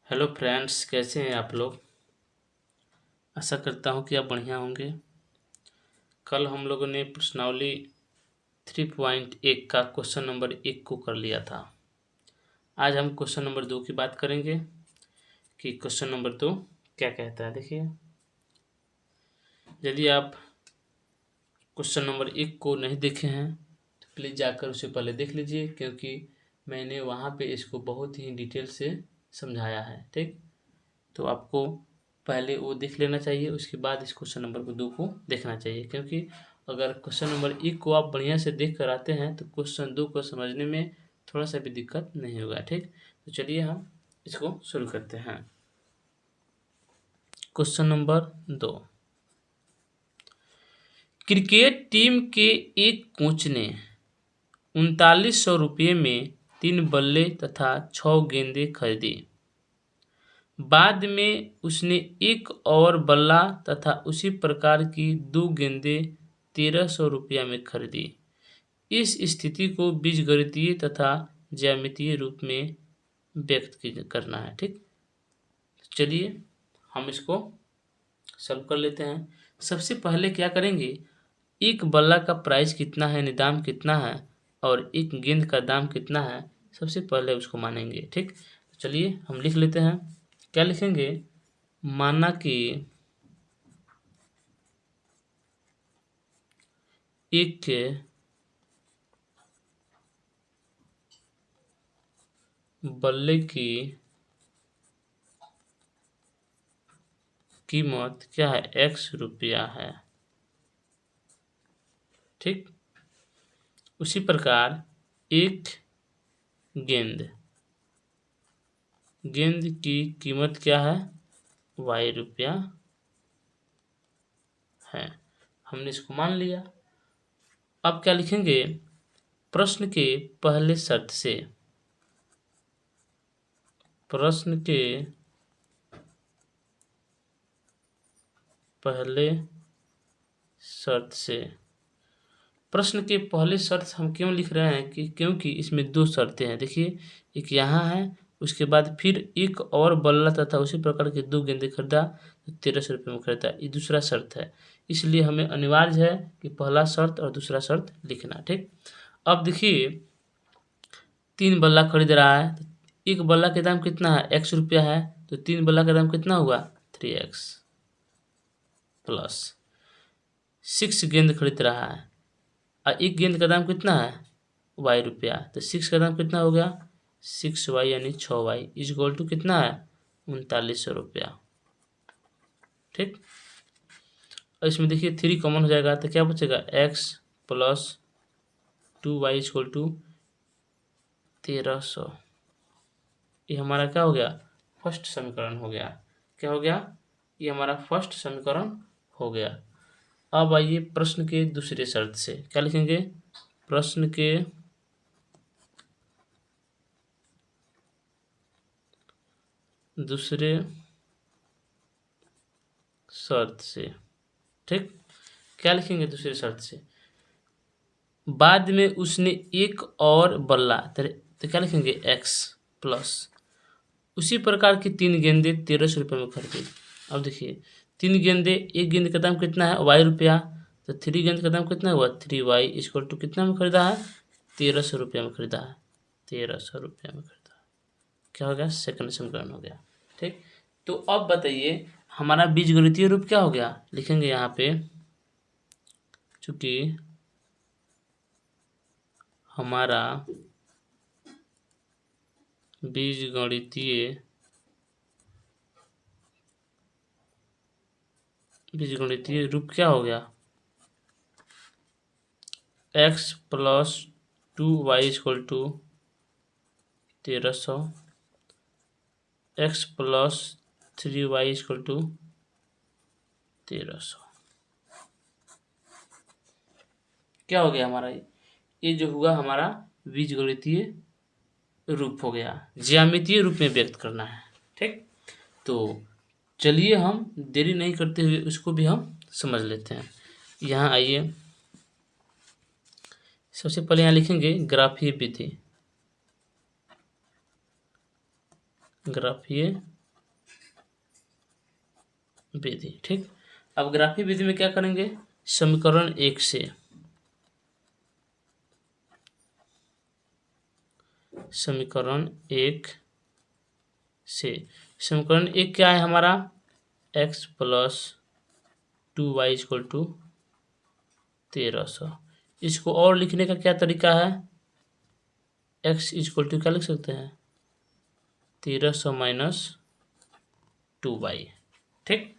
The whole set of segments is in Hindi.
हेलो फ्रेंड्स, कैसे हैं आप लोग। आशा करता हूं कि आप बढ़िया होंगे। कल हम लोगों ने प्रश्नावली 3.1 का क्वेश्चन नंबर 1 को कर लिया था। आज हम क्वेश्चन नंबर 2 की बात करेंगे कि क्वेश्चन नंबर 2 क्या कहता है। देखिए, यदि आप क्वेश्चन नंबर 1 को नहीं देखे हैं तो प्लीज़ जाकर उसे पहले देख लीजिए, क्योंकि मैंने वहाँ पे इसको बहुत ही डिटेल से समझाया है। ठीक, तो आपको पहले वो देख लेना चाहिए, उसके बाद इस क्वेश्चन नंबर 2 को देखना चाहिए, क्योंकि अगर क्वेश्चन नंबर 1 को आप बढ़िया से देख कर आते हैं तो क्वेश्चन 2 को समझने में थोड़ा सा भी दिक्कत नहीं होगा। ठीक, तो चलिए हम इसको शुरू करते हैं। क्वेश्चन नंबर 2, क्रिकेट टीम के एक कोच ने 3900 रुपये में 3 बल्ले तथा 6 गेंदें खरीदी। बाद में उसने एक और बल्ला तथा उसी प्रकार की 2 गेंदें 1300 रुपया में खरीदी। इस स्थिति को बीजगणितीय तथा ज्यामितीय रूप में व्यक्त करना है। ठीक, चलिए हम इसको सॉल्व कर लेते हैं। सबसे पहले क्या करेंगे, एक बल्ला का प्राइस कितना है, यानी दाम कितना है, और एक गेंद का दाम कितना है, सबसे पहले उसको मानेंगे। ठीक, चलिए हम लिख लेते हैं। क्या लिखेंगे, माना कि एक बल्ले की कीमत क्या है, x रुपया है। ठीक, उसी प्रकार एक गेंद की कीमत क्या है, y रुपया है। हमने इसको मान लिया। अब क्या लिखेंगे, प्रश्न के पहले शर्त से प्रश्न के पहले शर्त हम क्यों लिख रहे हैं कि क्योंकि इसमें 2 शर्तें हैं। देखिए, एक यहाँ है, उसके बाद फिर एक और बल्ला तथा उसी प्रकार के 2 गेंदें खरीदा तो 1300 रुपये में खरीदा, ये दूसरा शर्त है। इसलिए हमें अनिवार्य है कि पहला शर्त और दूसरा शर्त लिखना। ठीक, अब देखिए 3 बल्ला खरीद रहा है, तो एक बल्ला का दाम कितना है, x रुपया है, तो 3 बल्ला का दाम कितना हुआ, 3x प्लस 6 गेंद खरीद रहा है और एक गेंद का दाम कितना है, y रुपया, तो 6 का दाम कितना हो गया, 6y यानी 6y इज इक्वल टू कितना है, 3900 रुपया। ठीक, और इसमें देखिए 3 कॉमन हो जाएगा तो क्या बचेगा, x plus 2y is equal to 1300। ये हमारा क्या हो गया, फर्स्ट समीकरण हो गया। क्या हो गया, ये हमारा फर्स्ट समीकरण हो गया। अब आइए प्रश्न के दूसरे शर्त से क्या लिखेंगे, प्रश्न के दूसरे शर्त से। ठीक, क्या लिखेंगे दूसरे शर्त से, बाद में उसने एक और बल्ला, तो क्या लिखेंगे, x प्लस उसी प्रकार की 3 गेंदें 1300 रुपये में खरीदी। अब देखिए 3 गेंदें, एक गेंद का दाम कितना है, y रुपया, तो 3 गेंद का दाम कितना हुआ, 3y इक्वल टू कितना में खरीदा है, 1300 रुपये में खरीदा है, 1300 रुपये में खरीदा है। क्या हो गया, सेकंड समीकरण हो गया। ठीक, तो अब बताइए हमारा बीजगणितीय रूप क्या हो गया, लिखेंगे यहाँ पे, चूंकि हमारा बीजगणितीय रूप क्या हो गया, x plus 2y equal to 1300, x plus 3y equal to 1300। क्या हो गया हमारा, ये जो हुआ हमारा बीजगणितीय रूप हो गया, ज्यामितीय रूप में व्यक्त करना है। ठीक, तो चलिए हम देरी नहीं करते हुए उसको भी हम समझ लेते हैं। यहाँ आइए, सबसे पहले यहाँ लिखेंगे ग्राफीय विधि, ग्राफीय विधि। ठीक, अब ग्राफीय विधि में क्या करेंगे, समीकरण 1 से, समीकरण 1 से, समीकरण 1 क्या है हमारा, x plus 2y equal to 1300। इसको और लिखने का क्या तरीका है, x इक्वल टू क्या लिख सकते हैं, 1300 माइनस 2y। ठीक,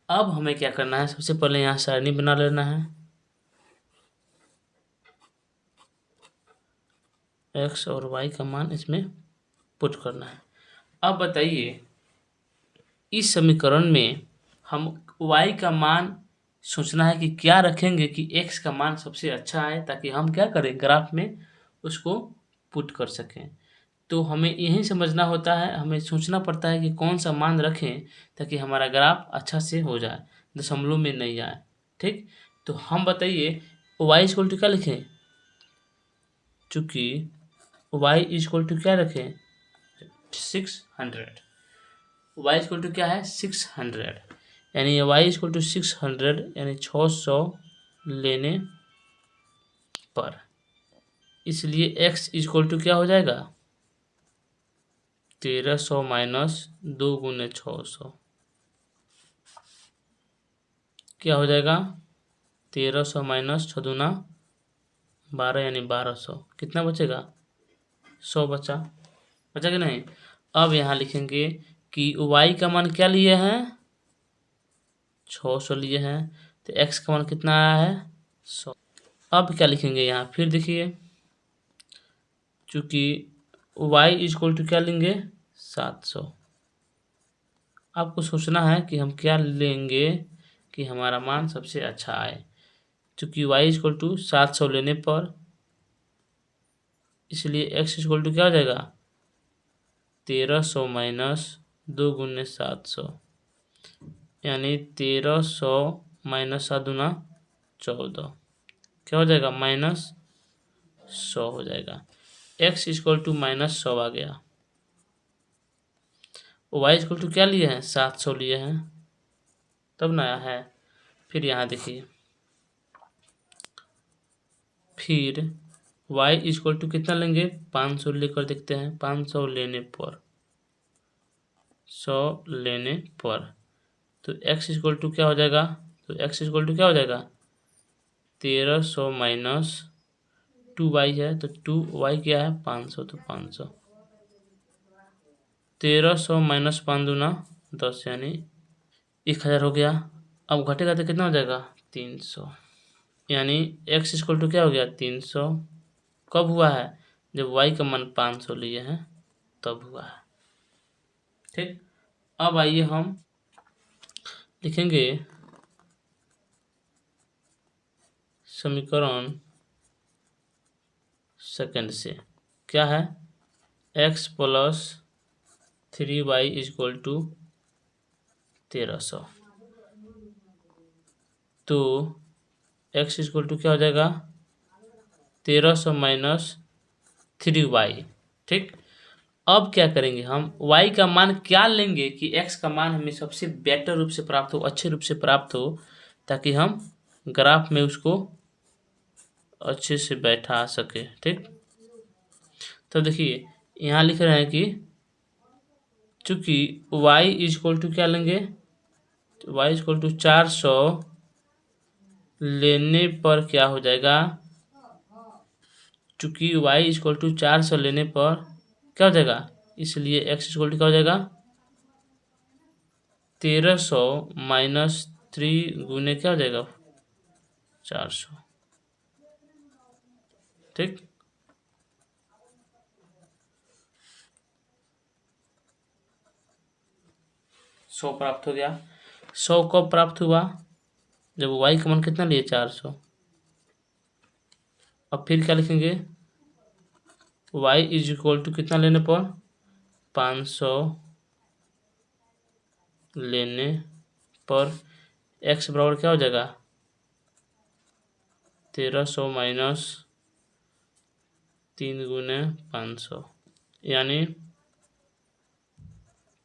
अब हमें क्या करना है, सबसे पहले यहाँ सारणी बना लेना है, x और y का मान इसमें पुट करना है। अब बताइए इस समीकरण में हम y का मान सोचना है कि क्या रखेंगे कि x का मान सबसे अच्छा है, ताकि हम क्या करें, ग्राफ में उसको पुट कर सकें। तो हमें यही समझना होता है, हमें सोचना पड़ता है कि कौन सा मान रखें ताकि हमारा ग्राफ अच्छा से हो जाए, दशमलव में नहीं आए। ठीक, तो हम बताइए y इक्वल टू क्या लिखें, चूँकि y इक्वल टू क्या रखें, 600, y इक्वल टू क्या है 600, यानी y इक्वल टू 600 यानी 600 लेने पर, इसलिए x इक्वल टू क्या हो जाएगा, 1300 माइनस 2 गुने 600, क्या हो जाएगा, 1300 माइनस 6 दूना 12 यानी 1200, कितना बचेगा, 100 बचा, बचा कि नहीं। अब यहाँ लिखेंगे कि y का मान क्या लिए हैं, 600 लिए हैं, तो x का मान कितना आया है, 100। अब क्या लिखेंगे यहाँ, फिर देखिए चूँकि y इक्वल टू क्या लेंगे, 700। आपको सोचना है कि हम क्या लेंगे कि हमारा मान सबसे अच्छा आए, चूँकि y इक्वल टू 700 लेने पर, इसलिए x इक्वल टू क्या हो जाएगा, 1300 माइनस 2 गुने 700, यानी 1300 माइनस 7 दूना 14, क्या हो जाएगा, माइनस 100 हो जाएगा। x इक्वल टू माइनस 100 आ गया। y इक्वल टू क्या लिए हैं, 700 लिए हैं, तब नया है। फिर यहाँ देखिए, फिर y इक्वल टू कितना लेंगे, 500 लेकर देखते हैं, 500 लेने पर, 100 लेने पर, तो x इक्वल टू क्या हो जाएगा, तो x इक्वल टू क्या हो जाएगा, 1300 माइनस 2y है, तो 2y क्या है, 500, तो 500, 1300 माइनस 5 दूना 10 यानी 1000 हो गया। अब घटेगा तो कितना हो जाएगा, 300, यानी x इक्वल टू क्या हो गया, 300। कब हुआ है, जब y का मान 500 लिए हैं तब हुआ है। ठीक, अब आइए हम लिखेंगे समीकरण सेकंड से, क्या है, x plus 3y equal to 1300, तो x इक्वल टू क्या हो जाएगा, 1300 माइनस 3y। ठीक, अब क्या करेंगे, हम y का मान क्या लेंगे कि x का मान हमें सबसे बेटर रूप से प्राप्त हो, अच्छे रूप से प्राप्त हो, ताकि हम ग्राफ में उसको अच्छे से बैठा सके। ठीक, तो देखिए यहाँ लिख रहे हैं कि चूंकि y इक्वल टू क्या लेंगे, y इक्वल टू 400 लेने पर क्या हो जाएगा, चूंकि y इक्वल टू 400 लेने पर क्या हो जाएगा, इसलिए x इक्वल टू क्या हो जाएगा, 1300 माइनस 3 गुने क्या हो जाएगा, 400। ठीक, सौ प्राप्त हो गया। 100 कब प्राप्त हुआ, जब y का मान कितना लिए, 400। अब फिर क्या लिखेंगे, y इज इक्वल टू कितना लेने पर, 500 लेने पर x बराबर क्या हो जाएगा, 1300 माइनस 3 गुने 500, यानी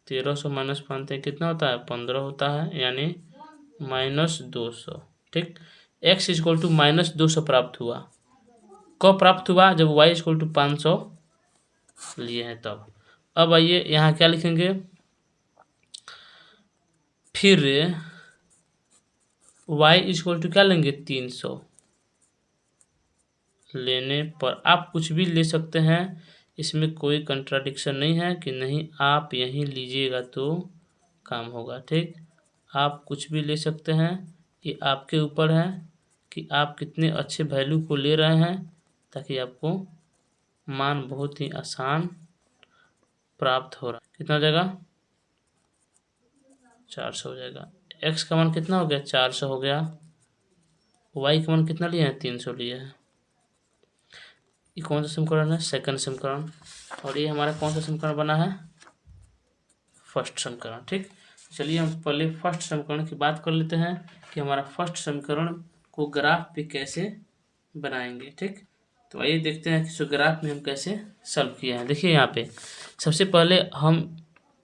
1300 माइनस 5 कितना होता है 15 होता है, यानी -200। ठीक, x इक्वल टू -200 प्राप्त हुआ। कब प्राप्त हुआ? जब y इक्वल टू 500 लिए हैं तब। अब आइए यहाँ क्या लिखेंगे, फिर y इक्वल टू क्या लेंगे 300 लेने पर आप कुछ भी ले सकते हैं, इसमें कोई कंट्राडिक्शन नहीं है कि नहीं आप यहीं लीजिएगा तो काम होगा। ठीक, आप कुछ भी ले सकते हैं, ये आपके ऊपर है कि आप कितने अच्छे वैल्यू को ले रहे हैं, ताकि आपको मान बहुत ही आसान प्राप्त हो रहा है। कितना हो जाएगा 400 हो जाएगा। x का मान कितना हो गया 400 हो गया। y का मान कितना लिया है 300 लिया है। ये कौन सा समीकरण है? सेकंड समीकरण। और ये हमारा कौन सा समीकरण बना है? फर्स्ट समीकरण। ठीक, चलिए हम पहले फर्स्ट समीकरण की बात कर लेते हैं कि हमारा फर्स्ट समीकरण को ग्राफ पे कैसे बनाएंगे। ठीक, तो आइए देखते हैं कि इस ग्राफ में हम कैसे सॉल्व किए हैं। देखिए यहाँ पे सबसे पहले हम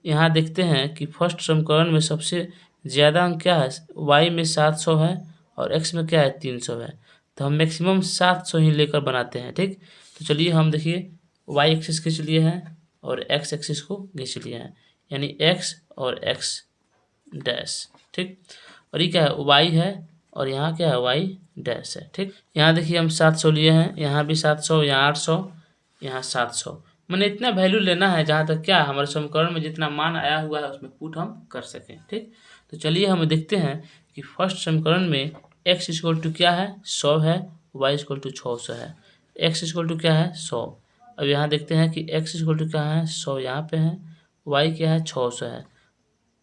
यहाँ देखते हैं कि फर्स्ट समीकरण में सबसे ज़्यादा अंक क्या है, y में 700 है और x में क्या है 300 है, तो हम मैक्सिमम 700 ही लेकर बनाते हैं। ठीक, तो चलिए हम देखिए y एक्सिस खींच लिए हैं और x एक्सिस को खींच लिए हैं, यानी x और x डैश। ठीक, और ये क्या है y है और यहाँ क्या है y डैश है। ठीक, यहाँ देखिए हम 700 लिए हैं, यहाँ भी 700, यहाँ 800, यहाँ 700। मैंने इतना वैल्यू लेना है जहाँ तक क्या हमारे समीकरण में जितना मान आया हुआ है उसमें पुट हम कर सकें। ठीक, तो चलिए हम देखते हैं कि फर्स्ट समीकरण में x इक्वल टू क्या है 100 है, y इक्वल टू 600 है। x इक्वल टू क्या है 100। अब यहाँ देखते हैं कि x इक्वल टू क्या है 100 यहाँ पे है, y क्या है 600 है,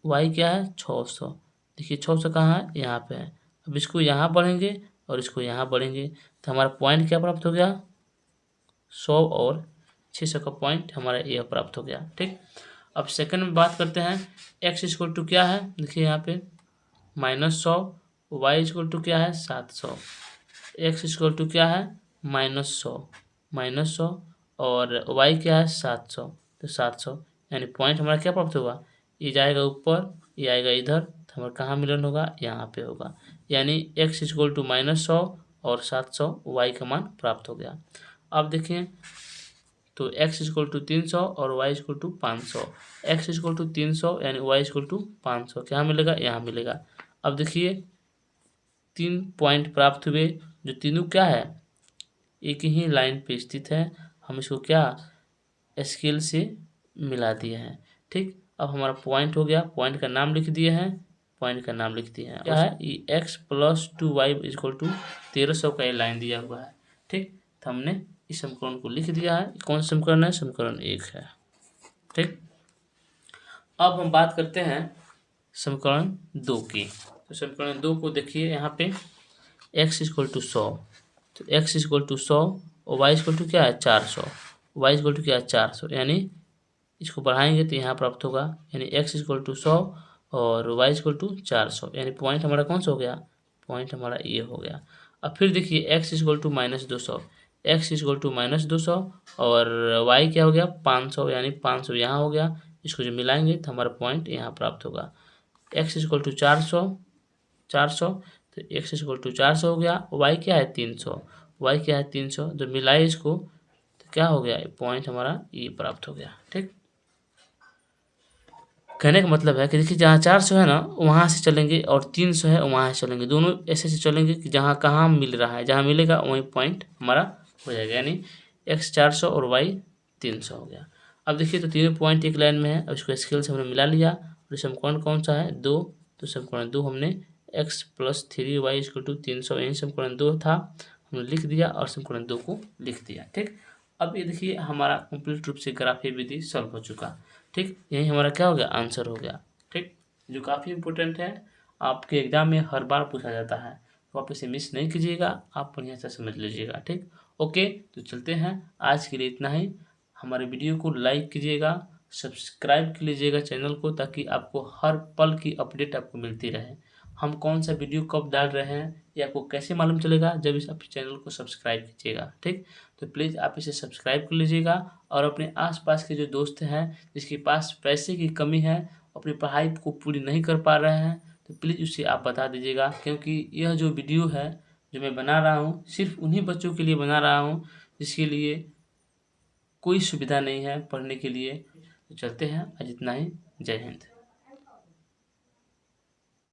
y क्या है 600। देखिए 600 कहाँ है यहाँ पे है। अब इसको यहाँ बढ़ेंगे और इसको यहाँ बढ़ेंगे तो हमारा पॉइंट क्या प्राप्त हो गया 100 और 600 का पॉइंट हमारा ये प्राप्त हो गया। ठीक, अब सेकंड में बात करते हैं, x इक्वल टू क्या है, देखिए यहाँ पे -100, y इक्वल टू क्या है 700, x इक्वल टू क्या है -100 और y क्या है 700, तो 700 यानी पॉइंट हमारा क्या प्राप्त होगा, ये जाएगा ऊपर ये आएगा इधर, तो हमारा कहाँ मिलन होगा यहाँ पे होगा, यानी x इक्वल टू -100 और 700 y का मान प्राप्त हो गया। अब देखिए तो x इक्वल टू 300 और y equal to 500, x equal to 300 यानी y इक्वल टू 500 क्या मिलेगा यहाँ मिलेगा। अब देखिए 3 पॉइंट प्राप्त हुए जो तीनों क्या है एक ही लाइन पे स्थित है, हम इसको क्या स्केल से मिला दिए हैं। ठीक, अब हमारा पॉइंट हो गया, पॉइंट का नाम लिख दिए हैं, पॉइंट का नाम लिख दिए हैं क्या है ये x + 2y इक्वल टू 1300 का ये लाइन दिया हुआ है। ठीक, तो हमने इस समीकरण को लिख दिया है। कौन सा समीकरण है? समीकरण 1 है। ठीक, अब हम बात करते हैं समीकरण 2 की। तो समीकरण 2 को देखिए यहाँ पे x इक्वल टू 100, तो x इक्वल टू 100 और y इक्वल टू क्या है 400, y इक्वल टू क्या है 400, यानी इसको बढ़ाएंगे तो यहाँ प्राप्त होगा, यानी x इक्वल टू 100 और y इक्वल टू 400, यानी पॉइंट हमारा कौन सा हो गया, पॉइंट हमारा ये हो गया। अब फिर देखिए x equal to -200, x equal to -200 और y क्या हो गया 500, यानी 500 यहाँ हो गया, इसको जो मिलाएंगे तो हमारा पॉइंट यहाँ प्राप्त होगा। x इक्वल टू 400 तो x इक्वल टू 400 हो गया, y क्या है 300, y क्या है 300, जब मिलाए इसको तो क्या हो गया पॉइंट हमारा ये प्राप्त हो गया। ठीक, कहने का मतलब है कि देखिए जहाँ 400 है ना वहाँ से चलेंगे और 300 है वहाँ से चलेंगे, दोनों ऐसे से चलेंगे कि जहाँ कहाँ मिल रहा है, जहाँ मिलेगा वहीं पॉइंट हमारा हो जाएगा, यानी x 400 और y 300 हो गया। अब देखिए तो तीनों पॉइंट एक लाइन में है, अब इसको स्केल से हमने मिला लिया और समीकरण कौन सा है 2, तो समीकरण 2 हमने x + 3y इक्वल टू 300 यही समीकरण 2 था, हमने लिख दिया और समीकरण 2 को लिख दिया। ठीक, अब ये देखिए हमारा कंप्लीट रूप से ग्राफीय विधि सॉल्व हो चुका। ठीक, यही हमारा क्या हो गया आंसर हो गया। ठीक, जो काफ़ी इम्पोर्टेंट है, आपके एग्जाम में हर बार पूछा जाता है, तो आप इसे मिस नहीं कीजिएगा, आप बढ़िया से समझ लीजिएगा। ठीक, ओके, तो चलते हैं, आज के लिए इतना ही। हमारे वीडियो को लाइक कीजिएगा, सब्सक्राइब कर लीजिएगा चैनल को, ताकि आपको हर पल की अपडेट आपको मिलती रहे। हम कौन सा वीडियो कब डाल रहे हैं ये आपको कैसे मालूम चलेगा? जब इस आप चैनल को सब्सक्राइब कीजिएगा, ठीक। तो प्लीज़ आप इसे सब्सक्राइब कर लीजिएगा और अपने आसपास के जो दोस्त हैं जिसके पास पैसे की कमी है, अपनी पढ़ाई को पूरी नहीं कर पा रहे हैं, तो प्लीज़ उसे आप बता दीजिएगा, क्योंकि यह जो वीडियो है जो मैं बना रहा हूँ सिर्फ उन्हीं बच्चों के लिए बना रहा हूँ जिसके लिए कोई सुविधा नहीं है पढ़ने के लिए। तो चलते हैं, आज इतना ही। जय हिंद।